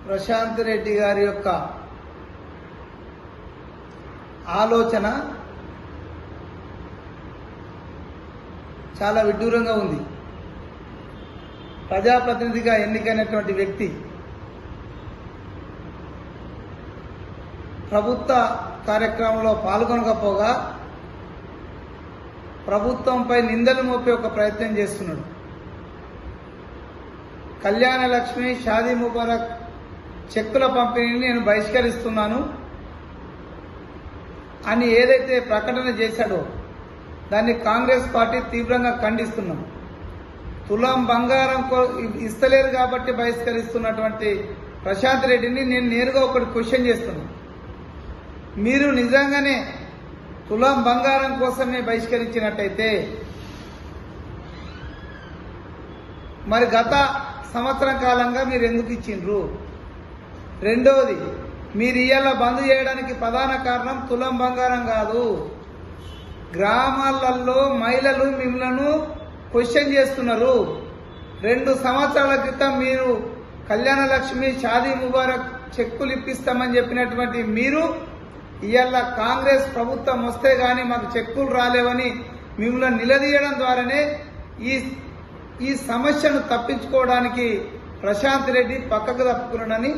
ప్రశాంత్ రెడ్డి గారి యొక్క ఆలోచన చాలా విడ్డూరంగా ఉంది. ప్రజాప్రతినిధిగా ఎన్నికైనటువంటి వ్యక్తి ప్రభుత్వ కార్యక్రమంలో పాల్గొనకపోగా ప్రభుత్వంపై నిందలు మోపే ఒక ప్రయత్నం చేస్తున్నాడు. కళ్యాణ లక్ష్మి, షాదీ ముబారక్ చెక్కుల పంపిణీని నేను బహిష్కరిస్తున్నాను అని ఏదైతే ప్రకటన చేశాడో దాన్ని కాంగ్రెస్ పార్టీ తీవ్రంగా ఖండిస్తున్నాం. తులం బంగారం ఇస్తలేదు కాబట్టి బహిష్కరిస్తున్నటువంటి ప్రశాంత్ రెడ్డిని నేను నేరుగా ఒకటి క్వశ్చన్ చేస్తున్నాను. మీరు నిజంగానే తులం బంగారం కోసమే బహిష్కరించినట్టయితే మరి గత సంవత్సరం కాలంగా మీరు ఎందుకు ఇచ్చిండ్రు? రెండవది, మీరు ఇవాళ బంద్ చేయడానికి ప్రధాన కారణం తులం బంగారం కాదు. గ్రామాలలో మహిళలు మిమ్మల్ని క్వశ్చన్ చేస్తున్నారు. 2 సంవత్సరాల క్రితం మీరు కళ్యాణ లక్ష్మి, షాదీ ముబారక్ చెక్కులు ఇప్పిస్తామని చెప్పినటువంటి మీరు ఇవాళ కాంగ్రెస్ ప్రభుత్వం వస్తే గానీ మాకు చెక్కులు రాలేవని మిమ్మల్ని నిలదీయడం ద్వారానే ఈ సమస్యను తప్పించుకోవడానికి ప్రశాంత్ రెడ్డి పక్కకు తప్పుకున్నాడని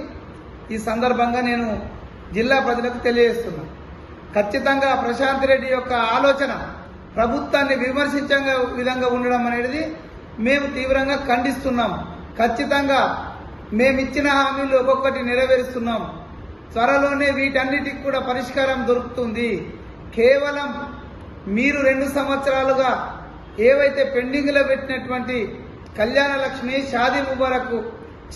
ఈ సందర్భంగా నేను జిల్లా ప్రజలకు తెలియజేస్తున్నా. ఖచ్చితంగా ప్రశాంత్ రెడ్డి యొక్క ఆలోచన ప్రభుత్వాన్ని విమర్శించే విధంగా ఉండడం అనేది మేము తీవ్రంగా ఖండిస్తున్నాం. ఖచ్చితంగా మేమిచ్చిన హామీలు ఒక్కొక్కటి నెరవేరుస్తున్నాం. త్వరలోనే వీటన్నిటికి కూడా పరిష్కారం దొరుకుతుంది. కేవలం మీరు 2 సంవత్సరాలుగా ఏవైతే పెండింగ్లో పెట్టినటువంటి కళ్యాణ లక్ష్మి, షాదీ ముబారక్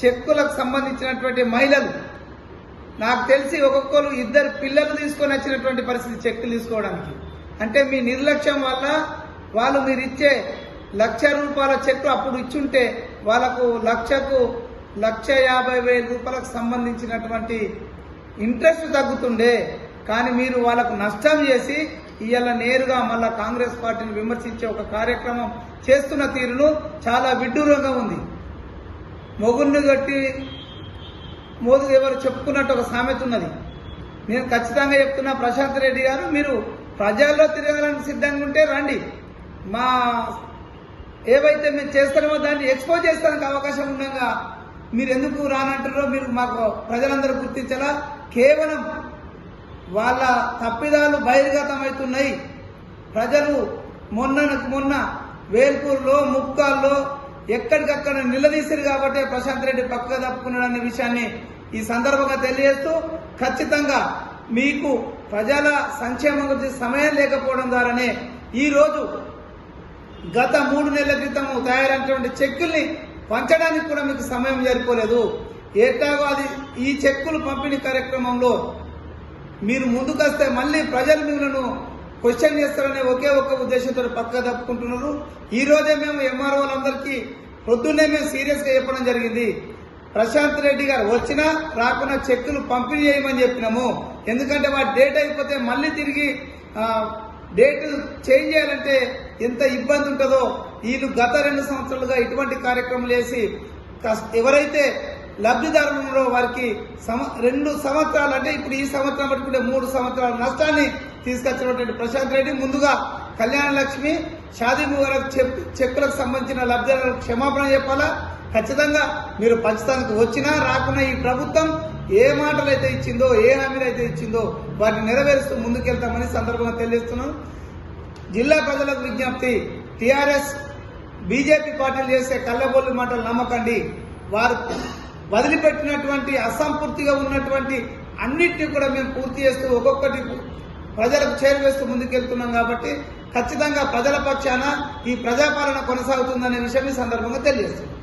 చెక్కులకు సంబంధించినటువంటి మహిళలు నాకు తెలిసి ఒక్కొక్కరు 2 పిల్లలు తీసుకొని వచ్చినటువంటి పరిస్థితి చెక్కులు తీసుకోవడానికి. అంటే మీ నిర్లక్ష్యం వల్ల వాళ్ళు మీరు ఇచ్చే ₹1,00,000 చెక్కు అప్పుడు ఇచ్చుంటే వాళ్ళకు ₹1,50,000 సంబంధించినటువంటి ఇంట్రెస్ట్ తగ్గుతుండే. కానీ మీరు వాళ్ళకు నష్టం చేసి ఇవాళ నేరుగా మళ్ళా కాంగ్రెస్ పార్టీని విమర్శించే ఒక కార్యక్రమం చేస్తున్న తీరును చాలా విడ్డూరంగా ఉంది. మొగుడిని గట్టి మోదు ఎవరు చెప్పుకున్నట్టు ఒక సామెత ఉన్నది. నేను ఖచ్చితంగా చెప్తున్నా, ప్రశాంత్ రెడ్డి గారు మీరు ప్రజల్లో తిరగడానికి సిద్ధంగా ఉంటే రండి. మా ఏవైతే మేము చేస్తామో దాన్ని ఎక్స్పోజ్ చేస్తానికి అవకాశం ఉండగా మీరు ఎందుకు రానంటారో మీరు మాకు ప్రజలందరూ గుర్తించాలా. కేవలం వాళ్ళ తప్పిదాలు బహిర్గతమవుతున్నాయి. ప్రజలు మొన్న వేల్పూర్లో, ముక్కాల్లో ఎక్కడికక్కడ నిలదీశారు కాబట్టి ప్రశాంత్ రెడ్డి పక్క తప్పుకున్నాడనే విషయాన్ని ఈ సందర్భంగా తెలియజేస్తూ, ఖచ్చితంగా మీకు ప్రజల సంక్షేమం గురించి సమయం లేకపోవడం ద్వారానే ఈరోజు గత 3 నెలల క్రితం తయారైనటువంటి చెక్కుల్ని పంచడానికి కూడా మీకు సమయం సరిపోలేదు. ఎట్లాగో అది ఈ చెక్కులు పంపిణీ కార్యక్రమంలో మీరు ముందుకొస్తే మళ్ళీ ప్రజలు మిమ్మల్ని క్వశ్చన్ చేస్తారనే ఒకే ఒక్క ఉద్దేశంతో పక్క తప్పుకుంటున్నారు. ఈ రోజే మేము ఎంఆర్ఓలందరికీ పొద్దున్నే మేము సీరియస్గా చెప్పడం జరిగింది. ప్రశాంత్ రెడ్డి గారు వచ్చినా రాకున్నా చెక్కులు పంపిణీ చేయమని చెప్పినాము. ఎందుకంటే వాటి డేట్ అయిపోతే మళ్ళీ తిరిగి డేట్ చేంజ్ చేయాలంటే ఎంత ఇబ్బంది ఉంటుందో. వీళ్ళు గత 2 సంవత్సరాలుగా ఇటువంటి కార్యక్రమాలు చేసి ఎవరైతే లబ్ధిదారులలో వారికి 2 సంవత్సరాలు అంటే ఇప్పుడు ఈ సంవత్సరం పట్టుకుంటే 3 సంవత్సరాల నష్టాన్ని తీసుకొచ్చినటువంటి ప్రశాంత్ రెడ్డి ముందుగా కళ్యాణ లక్ష్మి, షాదీ ముబారక్ చెక్కులకు సంబంధించిన లబ్ధిదారులకు క్షమాపణ చెప్పాలా. ఖచ్చితంగా మీరు పంచడానికి వచ్చినా రాకున్నా ఈ ప్రభుత్వం ఏ మాటలు అయితే ఇచ్చిందో, ఏ హామీలు అయితే ఇచ్చిందో వాటిని నెరవేరుస్తూ ముందుకెళ్తామని సందర్భంగా తెలియజేస్తున్నాం. జిల్లా ప్రజలకు విజ్ఞప్తి, టీఆర్ఎస్, బీజేపీ పార్టీలు చేసే కళ్ళబొల్లి మాటలు నమ్మకండి. వారు వదిలిపెట్టినటువంటి అసంపూర్తిగా ఉన్నటువంటి అన్నిటినీ కూడా మేము పూర్తి చేస్తూ ఒక్కొక్కటి ప్రజలకు చేరువేస్తూ ముందుకెళ్తున్నాం. కాబట్టి ఖచ్చితంగా ప్రజల పక్షాన ఈ ప్రజాపాలన కొనసాగుతుందనే విషయం ఈ సందర్భంగా తెలియజేస్తుంది.